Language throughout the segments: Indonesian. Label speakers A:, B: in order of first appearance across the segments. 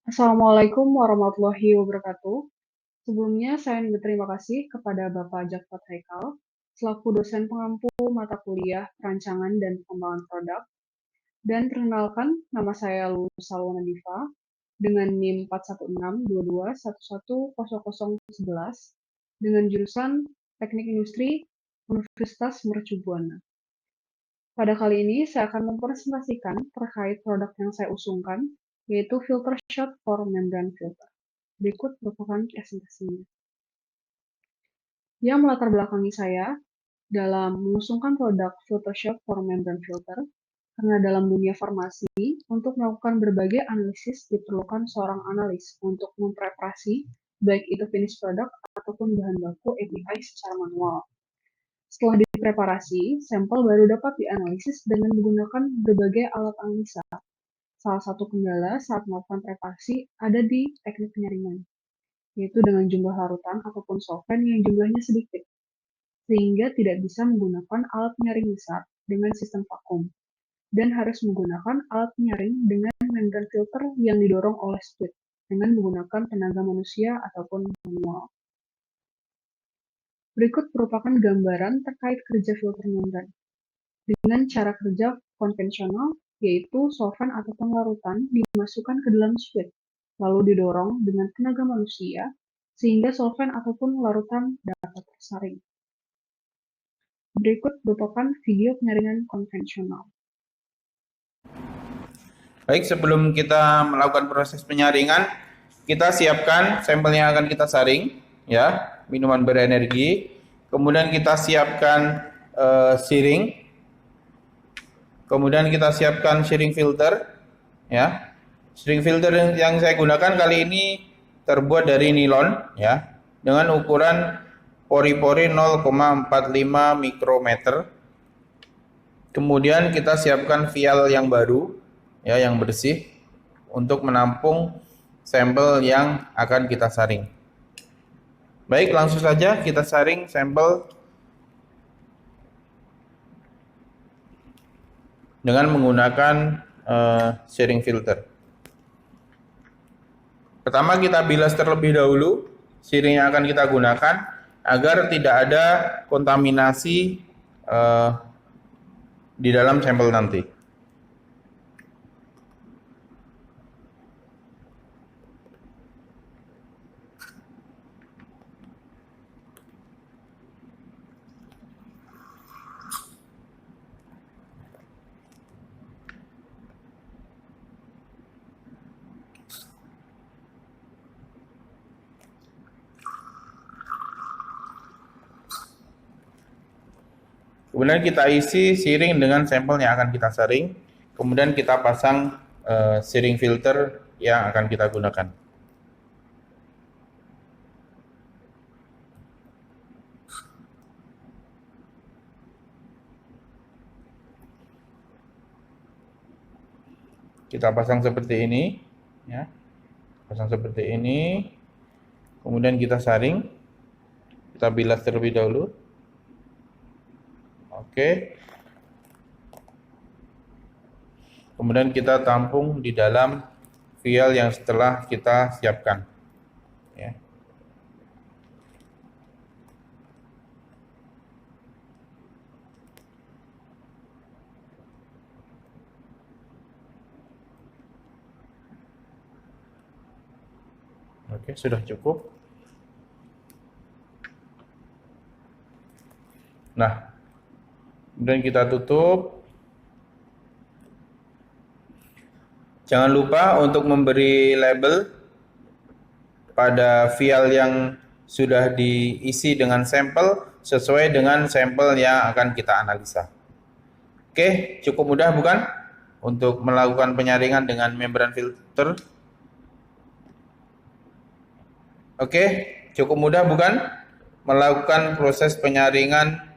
A: Assalamualaikum warahmatullahi wabarakatuh. Sebelumnya, saya ingin berterima kasih kepada Bapak Jakfat Haikal, selaku dosen pengampu mata kuliah Perancangan dan Pengembangan Produk. Dan perkenalkan, nama saya Lulu Salwana Diva, dengan NIM 41622110011, dengan jurusan Teknik Industri Universitas Mercu Buana. Pada kali ini, saya akan mempresentasikan terkait produk yang saya usungkan, yaitu filter shot for membrane filter. Berikut merupakan presentasinya. Yang melatar belakangi saya dalam mengusungkan produk filter shot for membrane filter, karena dalam dunia farmasi, untuk melakukan berbagai analisis diperlukan seorang analis untuk mempreparasi baik itu finish product ataupun bahan baku API secara manual. Setelah dipreparasi, sampel baru dapat dianalisis dengan menggunakan berbagai alat analisa. Salah satu kendala saat melakukan preparasi ada di teknik penyaringan, yaitu dengan jumlah larutan ataupun solvent yang jumlahnya sedikit, sehingga tidak bisa menggunakan alat penyaring besar dengan sistem vakum, dan harus menggunakan alat penyaring dengan membrane filter yang didorong oleh split, dengan menggunakan tenaga manusia ataupun manual. Berikut merupakan gambaran terkait kerja filter membrane. Dengan cara kerja konvensional, yaitu solvent ataupun larutan dimasukkan ke dalam split, lalu didorong dengan tenaga manusia, sehingga solvent ataupun larutan dapat tersaring. Berikut merupakan video penyaringan konvensional.
B: Baik, sebelum kita melakukan proses penyaringan, kita siapkan sampel yang akan kita saring, ya, minuman berenergi. Kemudian kita siapkan siring. Kemudian kita siapkan siring filter, ya. Siring filter yang saya gunakan kali ini terbuat dari nilon, ya, dengan ukuran pori-pori 0,45 mikrometer. Kemudian kita siapkan vial yang baru, ya, yang bersih untuk menampung sampel yang akan kita saring. Baik, langsung saja kita saring sampel dengan menggunakan siring filter. Pertama kita bilas terlebih dahulu siring yang akan kita gunakan agar tidak ada kontaminasi di dalam sampel nanti. Kemudian kita isi siring dengan sampel yang akan kita saring. Kemudian kita pasang siring filter yang akan kita gunakan. Kita pasang seperti ini, ya. Pasang seperti ini. Kemudian kita saring. Kita bilas terlebih dahulu. Oke. Kemudian kita tampung di dalam vial yang setelah kita siapkan, ya. Oke, sudah cukup. Nah, kemudian kita tutup. Jangan lupa untuk memberi label pada vial yang sudah diisi dengan sampel sesuai dengan sampel yang akan kita analisa. Oke, cukup mudah bukan untuk melakukan penyaringan dengan membran filter? Oke, cukup mudah bukan melakukan proses penyaringan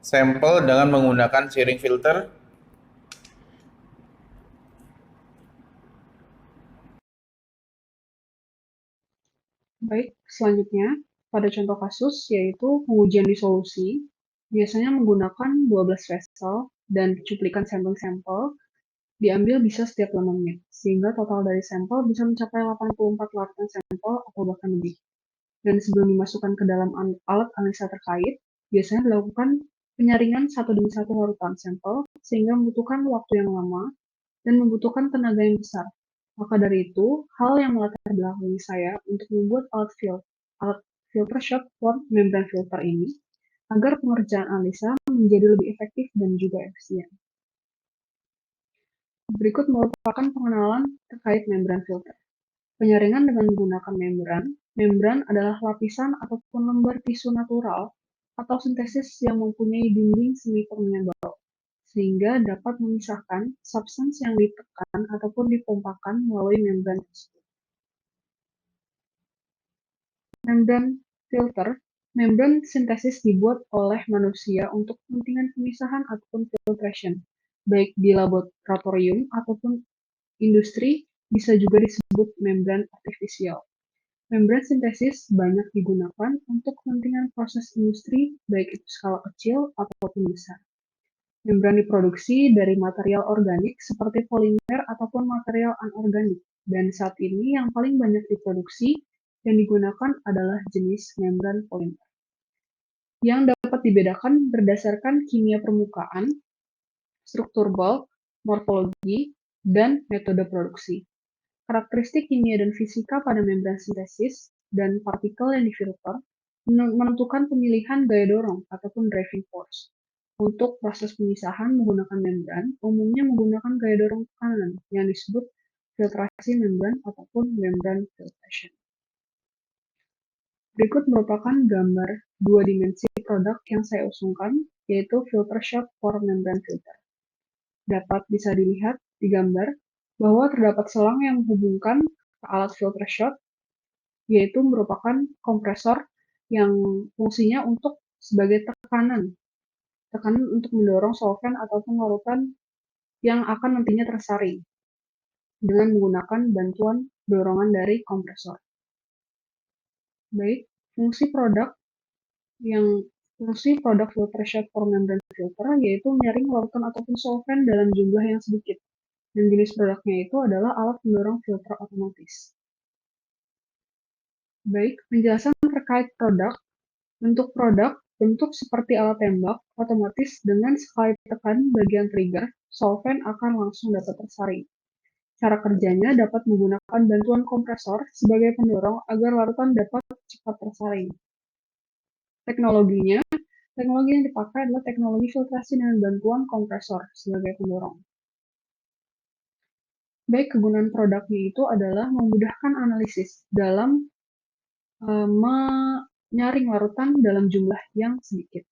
B: sampel dengan menggunakan siring filter?
A: Baik, selanjutnya pada contoh kasus yaitu pengujian disolusi, biasanya menggunakan 12 vessel dan cuplikan sampel-sampel diambil bisa setiap 5 menit, sehingga total dari sampel bisa mencapai 84 larutan sampel atau bahkan lebih. Dan sebelum dimasukkan ke dalam alat analisa terkait, biasanya dilakukan penyaringan satu demi satu larutan sampel, sehingga membutuhkan waktu yang lama dan membutuhkan tenaga yang besar. Maka dari itu, hal yang melatar belakangi saya untuk membuat alat filter shock for membran filter ini, agar pengerjaan analisa menjadi lebih efektif dan juga efisien. Berikut merupakan pengenalan terkait membran filter. Penyaringan dengan menggunakan membran. Membran adalah lapisan ataupun lembar tisu natural atau sintesis yang mempunyai dinding semi permeabel, sehingga dapat memisahkan substans yang ditekan ataupun dipompakan melalui membran tersebut. Membran filter. Membran sintesis dibuat oleh manusia untuk kepentingan pemisahan ataupun filtration, baik di laboratorium ataupun industri, bisa juga disebut membran artifisial. Membran sintesis banyak digunakan untuk kepentingan proses industri, baik itu skala kecil ataupun besar. Membran diproduksi dari material organik seperti polimer ataupun material anorganik, dan saat ini yang paling banyak diproduksi dan digunakan adalah jenis membran polimer, yang dapat dibedakan berdasarkan kimia permukaan, struktur bulk, morfologi, dan metode produksi. Karakteristik kimia dan fisika pada membran sintesis dan partikel yang difilter menentukan pemilihan gaya dorong ataupun driving force. Untuk proses pemisahan menggunakan membran, umumnya menggunakan gaya dorong tekanan yang disebut filtrasi membran ataupun membran filtration. Berikut merupakan gambar dua dimensi produk yang saya usungkan, yaitu filter shock for membran filter. Dapat bisa dilihat di gambar bahwa terdapat selang yang menghubungkan ke alat filter shock, yaitu merupakan kompresor yang fungsinya untuk sebagai tekanan untuk mendorong solvent ataupun larutan yang akan nantinya tersaring dengan menggunakan bantuan dorongan dari kompresor. Baik, fungsi produk filter shock for membran filter yaitu menyaring larutan ataupun solvent dalam jumlah yang sedikit. Dan jenis produknya itu adalah alat pendorong filter otomatis. Baik, penjelasan terkait produk. Bentuk produk, bentuk seperti alat tembak, otomatis dengan sekali tekan bagian trigger, solvent akan langsung dapat tersaring. Cara kerjanya dapat menggunakan bantuan kompresor sebagai pendorong agar larutan dapat cepat tersaring. Teknologi yang dipakai adalah teknologi filtrasi dengan bantuan kompresor sebagai pendorong. Baik, kegunaan produknya itu adalah memudahkan analisis dalam menyaring larutan dalam jumlah yang sedikit.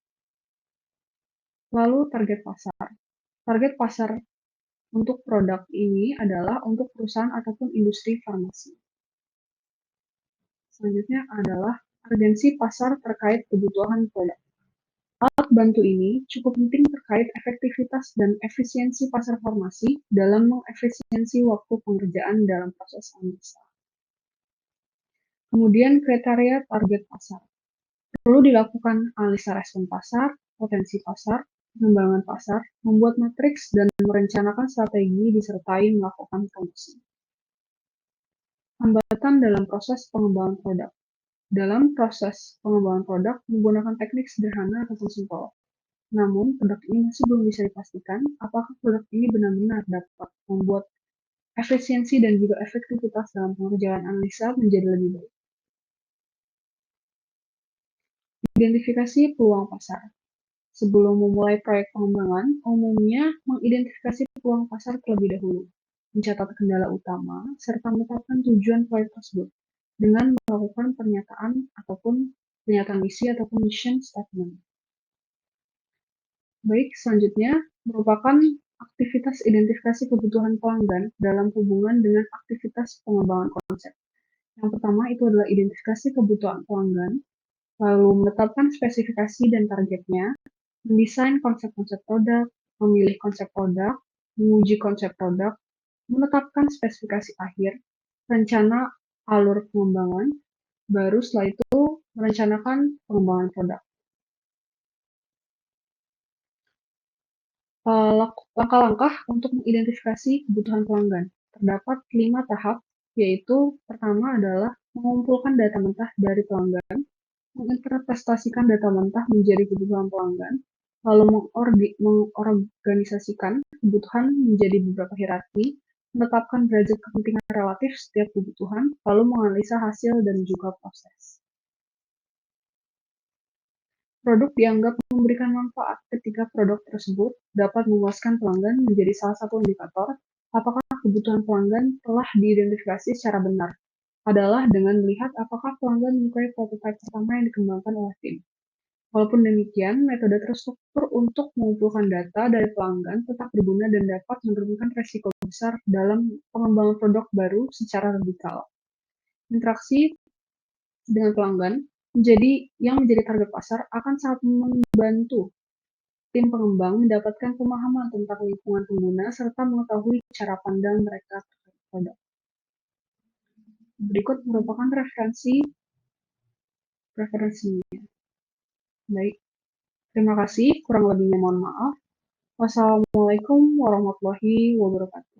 A: Lalu target pasar. Target pasar untuk produk ini adalah untuk perusahaan ataupun industri farmasi. Selanjutnya adalah urgensi pasar terkait kebutuhan produk. Alat bantu ini cukup penting terkait efektivitas dan efisiensi pasar farmasi dalam mengefisiensi waktu pengerjaan dalam proses analisa. Kemudian kriteria target pasar. Perlu dilakukan analisa respon pasar, potensi pasar, pengembangan pasar, membuat matriks, dan merencanakan strategi disertai melakukan promosi. Hambatan dalam proses pengembangan produk. Dalam proses pengembangan produk menggunakan teknik sederhana ataupun simpel. Namun, produk ini masih belum bisa dipastikan apakah produk ini benar-benar dapat membuat efisiensi dan juga efektivitas dalam pengerjaan analisa menjadi lebih baik. Identifikasi peluang pasar. Sebelum memulai proyek pengembangan, umumnya mengidentifikasi peluang pasar terlebih dahulu, mencatat kendala utama, serta menetapkan tujuan proyek tersebut dengan melakukan pernyataan misi ataupun mission statement. Baik, selanjutnya merupakan aktivitas identifikasi kebutuhan pelanggan dalam hubungan dengan aktivitas pengembangan konsep. Yang pertama itu adalah identifikasi kebutuhan pelanggan, lalu menetapkan spesifikasi dan targetnya, mendesain konsep-konsep produk, memilih konsep produk, menguji konsep produk, menetapkan spesifikasi akhir, rencana alur pengembangan, baru setelah itu merencanakan pengembangan produk. Langkah-langkah untuk mengidentifikasi kebutuhan pelanggan. Terdapat 5 tahap, yaitu pertama adalah mengumpulkan data mentah dari pelanggan, menginterpretasikan data mentah menjadi kebutuhan pelanggan, lalu mengorganisasikan kebutuhan menjadi beberapa hierarki, menetapkan derajat kepentingan relatif setiap kebutuhan, lalu menganalisa hasil dan juga proses. Produk dianggap memberikan manfaat ketika produk tersebut dapat memuaskan pelanggan menjadi salah satu indikator apakah kebutuhan pelanggan telah diidentifikasi secara benar, adalah dengan melihat apakah pelanggan menyukai prototipe pertama yang dikembangkan oleh tim. Walaupun demikian, metode terstruktur untuk mengumpulkan data dari pelanggan tetap berguna dan dapat menurunkan resiko besar dalam pengembangan produk baru secara radikal. Interaksi dengan pelanggan yang menjadi target pasar akan sangat membantu tim pengembang mendapatkan pemahaman tentang lingkungan pengguna serta mengetahui cara pandang mereka terhadap produk. Berikut merupakan referensinya. Baik, terima kasih. Kurang lebihnya mohon maaf. Wassalamualaikum warahmatullahi wabarakatuh.